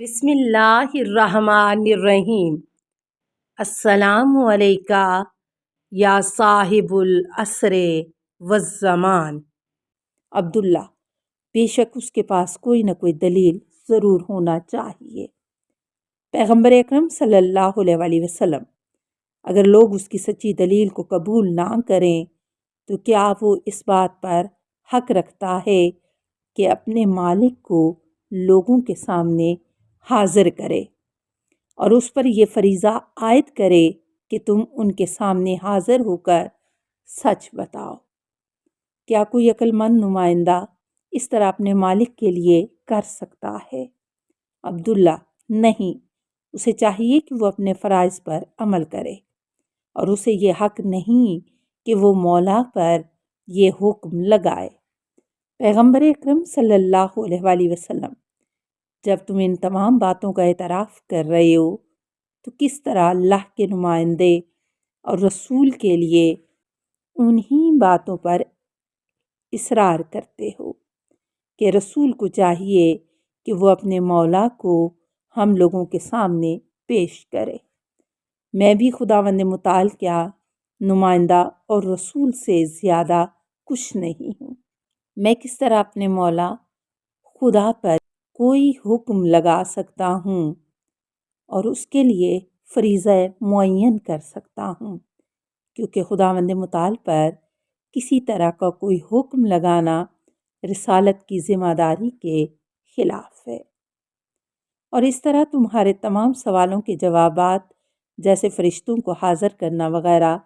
بسم اللہ الرحمن الرحیم۔ السلام علیکہ یا صاحب العصر والزمان۔ عبداللہ، بے شک اس کے پاس کوئی نہ کوئی دلیل ضرور ہونا چاہیے۔ پیغمبر اکرم صلی اللہ علیہ وآلہ وسلم، اگر لوگ اس کی سچی دلیل کو قبول نہ کریں تو کیا وہ اس بات پر حق رکھتا ہے کہ اپنے مالک کو لوگوں کے سامنے حاضر کرے اور اس پر یہ فریضہ عائد کرے کہ تم ان کے سامنے حاضر ہو کر سچ بتاؤ؟ کیا کوئی عقل مند نمائندہ اس طرح اپنے مالک کے لیے کر سکتا ہے؟ عبداللہ، نہیں، اسے چاہیے کہ وہ اپنے فرائض پر عمل کرے، اور اسے یہ حق نہیں کہ وہ مولا پر یہ حکم لگائے۔ پیغمبر اکرم صلی اللہ علیہ وآلہ وسلم، جب تم ان تمام باتوں کا اعتراف کر رہے ہو تو کس طرح اللہ کے نمائندے اور رسول کے لیے انہی باتوں پر اصرار کرتے ہو کہ رسول کو چاہیے کہ وہ اپنے مولا کو ہم لوگوں کے سامنے پیش کرے؟ میں بھی خداوند متعال کیا نمائندہ اور رسول سے زیادہ کچھ نہیں ہوں۔ میں کس طرح اپنے مولا خدا پر کوئی حکم لگا سکتا ہوں اور اس کے لیے فریضہ معین کر سکتا ہوں، کیونکہ خداوند متعال پر کسی طرح کا کوئی حکم لگانا رسالت کی ذمہ داری کے خلاف ہے۔ اور اس طرح تمہارے تمام سوالوں کے جوابات، جیسے فرشتوں کو حاضر کرنا وغیرہ،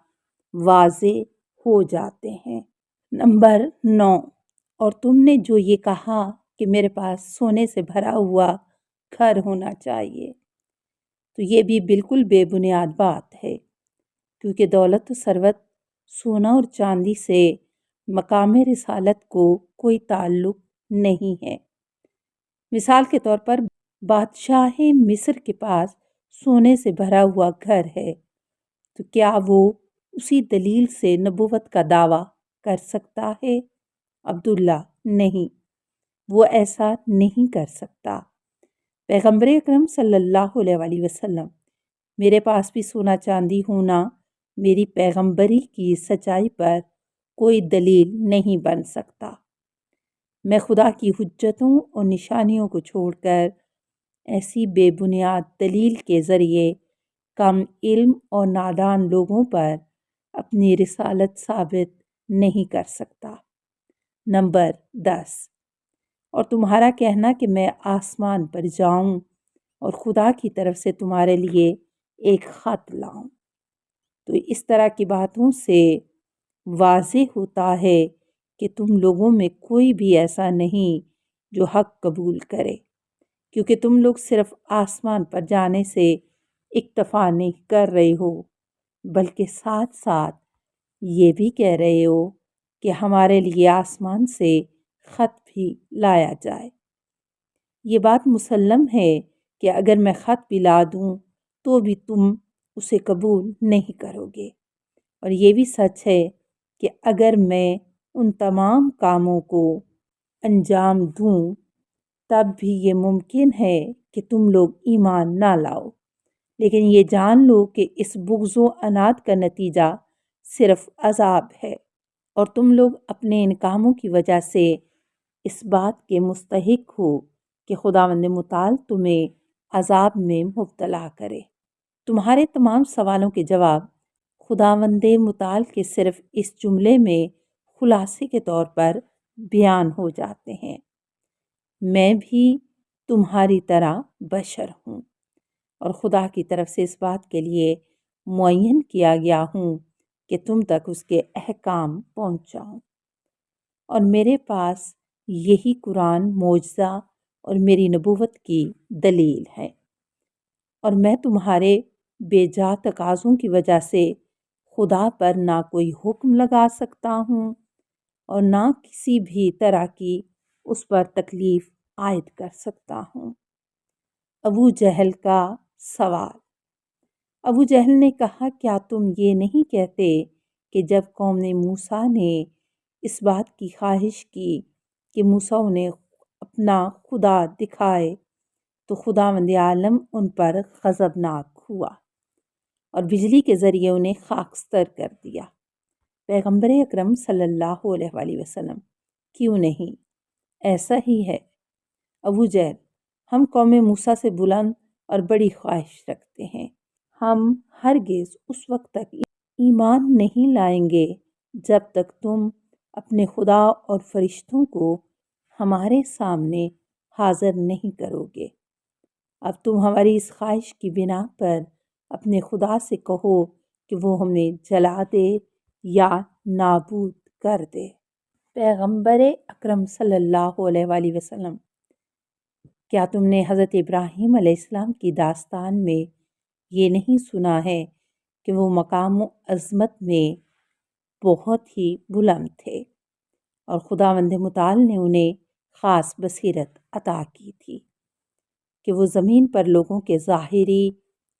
واضح ہو جاتے ہیں۔ نمبر 9، اور تم نے جو یہ کہا کہ میرے پاس سونے سے بھرا ہوا گھر ہونا چاہیے، تو یہ بھی بالکل بے بنیاد بات ہے، کیونکہ دولت و ثروت، سونا اور چاندی سے مقام رسالت کو کوئی تعلق نہیں ہے۔ مثال کے طور پر بادشاہ مصر کے پاس سونے سے بھرا ہوا گھر ہے، تو کیا وہ اسی دلیل سے نبوت کا دعویٰ کر سکتا ہے؟ عبداللہ، نہیں، وہ ایسا نہیں کر سکتا۔ پیغمبر اکرم صلی اللہ علیہ وآلہ وسلم، میرے پاس بھی سونا چاندی ہونا میری پیغمبری کی سچائی پر کوئی دلیل نہیں بن سکتا۔ میں خدا کی حجتوں اور نشانیوں کو چھوڑ کر ایسی بے بنیاد دلیل کے ذریعے کم علم اور نادان لوگوں پر اپنی رسالت ثابت نہیں کر سکتا۔ نمبر 10، اور تمہارا کہنا کہ میں آسمان پر جاؤں اور خدا کی طرف سے تمہارے لیے ایک خط لاؤں، تو اس طرح کی باتوں سے واضح ہوتا ہے کہ تم لوگوں میں کوئی بھی ایسا نہیں جو حق قبول کرے، کیونکہ تم لوگ صرف آسمان پر جانے سے اکتفا نہیں کر رہے ہو، بلکہ ساتھ ساتھ یہ بھی کہہ رہے ہو کہ ہمارے لیے آسمان سے خط بھی لایا جائے۔ یہ بات مسلم ہے کہ اگر میں خط بھی لا دوں تو بھی تم اسے قبول نہیں کرو گے، اور یہ بھی سچ ہے کہ اگر میں ان تمام کاموں کو انجام دوں تب بھی یہ ممکن ہے کہ تم لوگ ایمان نہ لاؤ، لیکن یہ جان لو کہ اس بغض و عناد کا نتیجہ صرف عذاب ہے، اور تم لوگ اپنے ان کاموں کی وجہ سے اس بات کے مستحق ہو کہ خداوند متعال تمہیں عذاب میں مبتلا کرے۔ تمہارے تمام سوالوں کے جواب خداوند متعال کے صرف اس جملے میں خلاصے کے طور پر بیان ہو جاتے ہیں: میں بھی تمہاری طرح بشر ہوں، اور خدا کی طرف سے اس بات کے لیے معین کیا گیا ہوں کہ تم تک اس کے احکام پہنچاؤں، اور میرے پاس یہی قرآن معجزہ اور میری نبوت کی دلیل ہے، اور میں تمہارے بے جا تقاضوں کی وجہ سے خدا پر نہ کوئی حکم لگا سکتا ہوں اور نہ کسی بھی طرح کی اس پر تکلیف عائد کر سکتا ہوں۔ ابو جہل کا سوال۔ ابو جہل نے کہا، کیا تم یہ نہیں کہتے کہ جب قوم موسیٰ نے اس بات کی خواہش کی کہ موسیٰ انہیں اپنا خدا دکھائے تو خداوند عالم ان پر غضبناک ہوا اور بجلی کے ذریعے انہیں خاکستر کر دیا۔ پیغمبر اکرم صلی اللہ علیہ وآلہ وسلم: کیوں نہیں، ایسا ہی ہے۔ ابو جہل: ہم قوم موسیٰ سے بلند اور بڑی خواہش رکھتے ہیں، ہم ہرگز اس وقت تک ایمان نہیں لائیں گے جب تک تم اپنے خدا اور فرشتوں کو ہمارے سامنے حاضر نہیں کرو گے۔ اب تم ہماری اس خواہش کی بنا پر اپنے خدا سے کہو کہ وہ ہمیں جلا دے یا نابود کر دے۔ پیغمبر اکرم صلی اللہ علیہ وآلہ وسلم: کیا تم نے حضرت ابراہیم علیہ السلام کی داستان میں یہ نہیں سنا ہے کہ وہ مقام و عظمت میں بہت ہی بلند تھے اور خداوند متعال نے انہیں خاص بصیرت عطا کی تھی کہ وہ زمین پر لوگوں کے ظاہری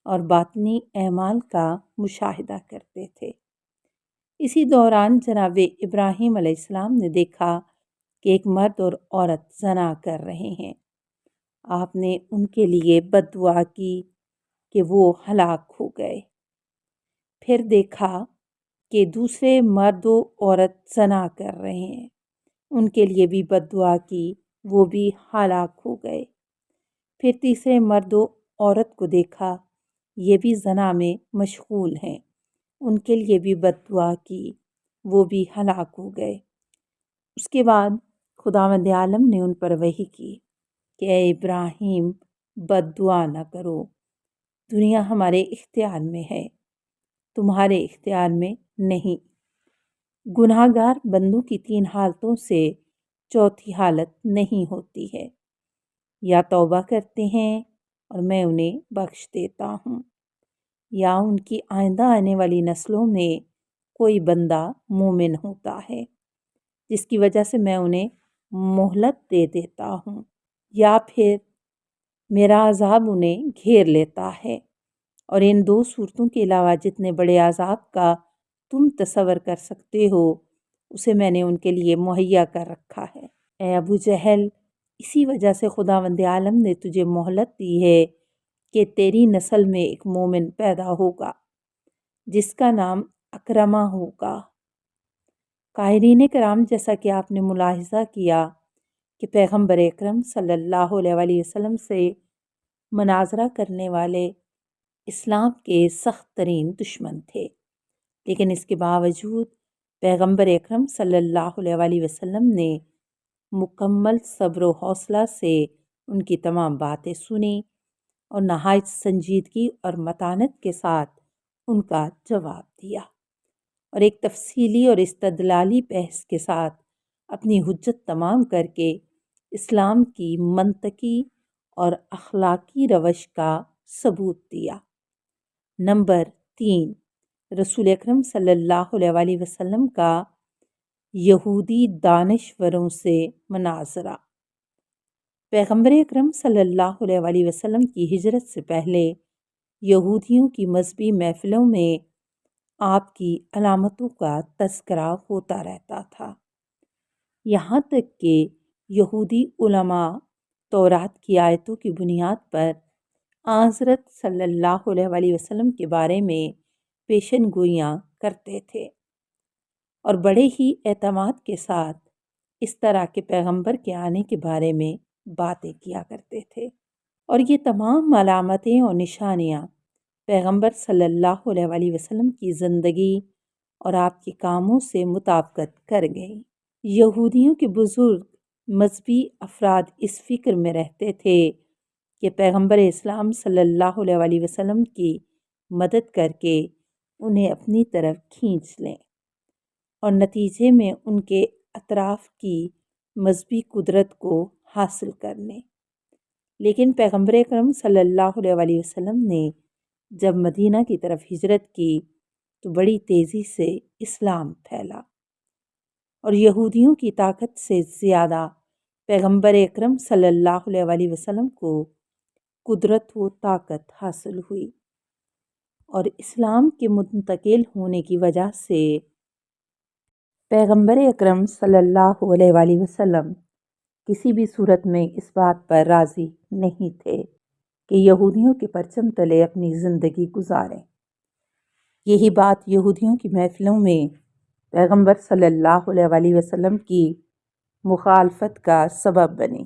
اور باطنی اعمال کا مشاہدہ کرتے تھے۔ اسی دوران جناب ابراہیم علیہ السلام نے دیکھا کہ ایک مرد اور عورت زنا کر رہے ہیں۔ آپ نے ان کے لیے بد دعا کی کہ وہ ہلاک ہو گئے۔ پھر دیکھا کہ دوسرے مرد و عورت زنا کر رہے ہیں، ان کے لیے بھی بد دعا کی، وہ بھی ہلاک ہو گئے۔ پھر تیسرے مرد و عورت کو دیکھا، یہ بھی زنا میں مشغول ہیں، ان کے لیے بھی بد دعا کی، وہ بھی ہلاک ہو گئے۔ اس کے بعد خداوند عالم نے ان پر وحی کی کہ اے ابراہیم، بد دعا نہ کرو، دنیا ہمارے اختیار میں ہے، تمہارے اختیار میں نہیں۔ گناہ گار بندوں کی 3 حالتوں سے چوتھی حالت نہیں ہوتی ہے، یا توبہ کرتے ہیں اور میں انہیں بخش دیتا ہوں، یا ان کی آئندہ آنے والی نسلوں میں کوئی بندہ مومن ہوتا ہے جس کی وجہ سے میں انہیں مہلت دے دیتا ہوں، یا پھر میرا عذاب انہیں گھیر لیتا ہے۔ اور ان 2 صورتوں کے علاوہ جتنے بڑے عذاب کا تم تصور کر سکتے ہو اسے میں نے ان کے لیے مہیا کر رکھا ہے۔ اے ابو جہل، اسی وجہ سے خداوند عالم نے تجھے مہلت دی ہے کہ تیری نسل میں ایک مومن پیدا ہوگا جس کا نام اکرمہ ہوگا۔ قائرین کرام، جیسا کہ آپ نے ملاحظہ کیا کہ پیغمبر اکرم صلی اللہ علیہ وآلہ وسلم سے مناظرہ کرنے والے اسلام کے سخت ترین دشمن تھے، لیکن اس کے باوجود پیغمبر اکرم صلی اللہ علیہ وآلہ وسلم نے مکمل صبر و حوصلہ سے ان کی تمام باتیں سنی اور نہایت سنجیدگی اور متانت کے ساتھ ان کا جواب دیا اور ایک تفصیلی اور استدلالی بحث کے ساتھ اپنی حجت تمام کر کے اسلام کی منطقی اور اخلاقی روش کا ثبوت دیا۔ نمبر 3، رسول اکرم صلی اللہ علیہ وآلہ وسلم کا یہودی دانشوروں سے مناظرہ۔ پیغمبر اکرم صلی اللہ علیہ وآلہ وسلم کی ہجرت سے پہلے یہودیوں کی مذہبی محفلوں میں آپ کی علامتوں کا تذکرہ ہوتا رہتا تھا، یہاں تک کہ یہودی علماء تورات کی آیتوں کی بنیاد پر حضرت صلی اللہ علیہ وآلہ وسلم کے بارے میں پیشن گوئیاں کرتے تھے اور بڑے ہی اعتماد کے ساتھ اس طرح کے پیغمبر کے آنے کے بارے میں باتیں کیا کرتے تھے، اور یہ تمام علامتیں اور نشانیاں پیغمبر صلی اللہ علیہ وآلہ وسلم کی زندگی اور آپ کے کاموں سے مطابقت کر گئیں۔ یہودیوں کے بزرگ مذہبی افراد اس فکر میں رہتے تھے کہ پیغمبر اسلام صلی اللہ علیہ وآلہ وسلم کی مدد کر کے انہیں اپنی طرف کھینچ لیں اور نتیجے میں ان کے اطراف کی مذہبی قدرت کو حاصل کر لیں۔ لیکن پیغمبر اکرم صلی اللہ علیہ وآلہ وسلم نے جب مدینہ کی طرف ہجرت کی تو بڑی تیزی سے اسلام پھیلا اور یہودیوں کی طاقت سے زیادہ پیغمبر اکرم صلی اللہ علیہ وآلہ وسلم کو قدرت و طاقت حاصل ہوئی، اور اسلام کے منتقل ہونے کی وجہ سے پیغمبر اکرم صلی اللہ علیہ وآلہ وسلم کسی بھی صورت میں اس بات پر راضی نہیں تھے کہ یہودیوں کے پرچم تلے اپنی زندگی گزاریں۔ یہی بات یہودیوں کی محفلوں میں پیغمبر صلی اللہ علیہ وسلم کی مخالفت کا سبب بنی۔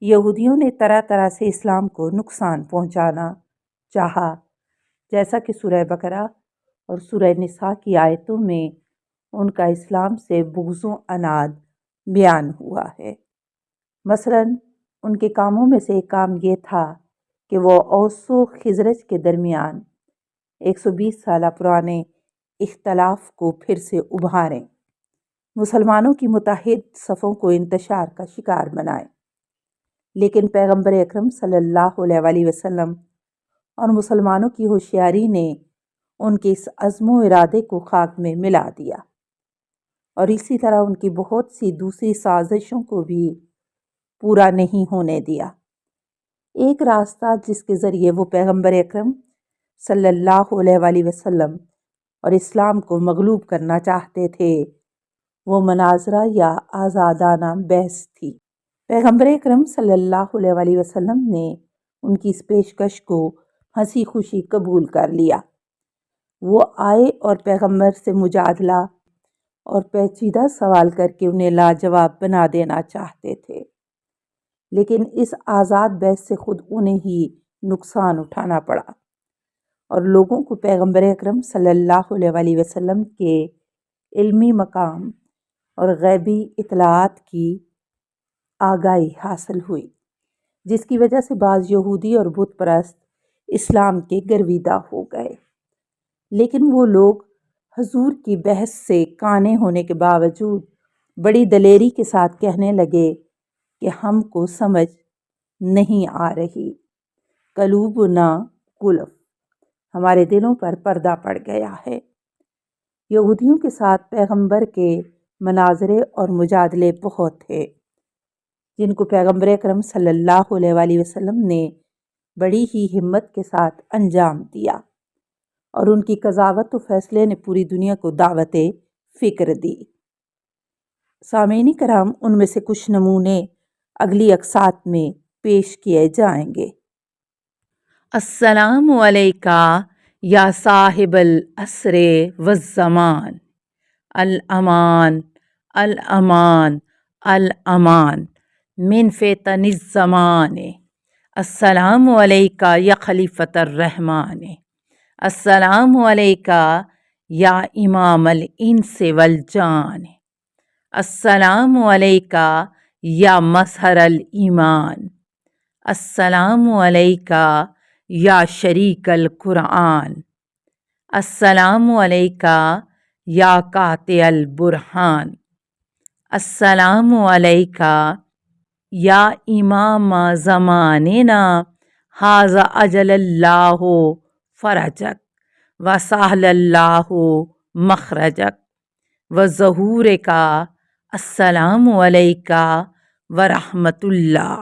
یہودیوں نے طرح طرح سے اسلام کو نقصان پہنچانا چاہا، جیسا کہ سورہ بقرہ اور سورہ نساء کی آیتوں میں ان کا اسلام سے بغض و عناد بیان ہوا ہے۔ مثلاً ان کے کاموں میں سے ایک کام یہ تھا کہ وہ اوس و خزرج کے درمیان 120 سالہ پرانے اختلاف کو پھر سے ابھاریں، مسلمانوں کی متحد صفوں کو انتشار کا شکار بنائیں۔ لیکن پیغمبر اکرم صلی اللہ علیہ وسلم اور مسلمانوں کی ہوشیاری نے ان کے اس عزم و ارادے کو خاک میں ملا دیا، اور اسی طرح ان کی بہت سی دوسری سازشوں کو بھی پورا نہیں ہونے دیا۔ ایک راستہ جس کے ذریعے وہ پیغمبر اکرم صلی اللہ علیہ وسلم اور اسلام کو مغلوب کرنا چاہتے تھے، وہ مناظرہ یا آزادانہ بحث تھی۔ پیغمبر اکرم صلی اللہ علیہ وسلم نے ان کی اس پیشکش کو ہنسی خوشی قبول کر لیا۔ وہ آئے اور پیغمبر سے مجادلہ اور پیچیدہ سوال کر کے انہیں لاجواب بنا دینا چاہتے تھے، لیکن اس آزاد بحث سے خود انہیں ہی نقصان اٹھانا پڑا، اور لوگوں کو پیغمبر اکرم صلی اللہ علیہ وسلم کے علمی مقام اور غیبی اطلاعات کی آگاہی حاصل ہوئی، جس کی وجہ سے بعض یہودی اور بت پرست اسلام کے گرویدہ ہو گئے۔ لیکن وہ لوگ حضور کی بحث سے کانے ہونے کے باوجود بڑی دلیری کے ساتھ کہنے لگے کہ ہم کو سمجھ نہیں آ رہی، قلوبنا غلف، ہمارے دلوں پر پردہ پڑ گیا ہے۔ یہودیوں کے ساتھ پیغمبر کے مناظرے اور مجادلے بہت تھے، جن کو پیغمبر اکرم صلی اللہ علیہ وسلم نے بڑی ہی ہمت کے ساتھ انجام دیا، اور ان کی قضاوت و فیصلے نے پوری دنیا کو دعوت فکر دی۔ سامعین کرام، ان میں سے کچھ نمونے اگلی اقساط میں پیش کیے جائیں گے۔ السلام علیکہ یا صاحب العصر والزمان، الامان الامان الامان من فتن الزمان، السلام علیکہ یا خلیفۃ الرحمن، السلام علیکہ یا امام الانس والجان، السلام علیکہ یا مظہر الایمان، السلام علیکہ یا شریک القرآن، السلام علیکہ یا قاطع البرہان، السلام علیکہ یا امام زماننا، ھذا اجل اللہ فرجک وسہل اللہ مخرجک وظہورک، السلام علیکہ ورحمۃ اللہ۔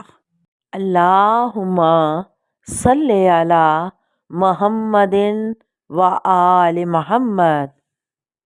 اللہم صلی علی محمد و آل محمد۔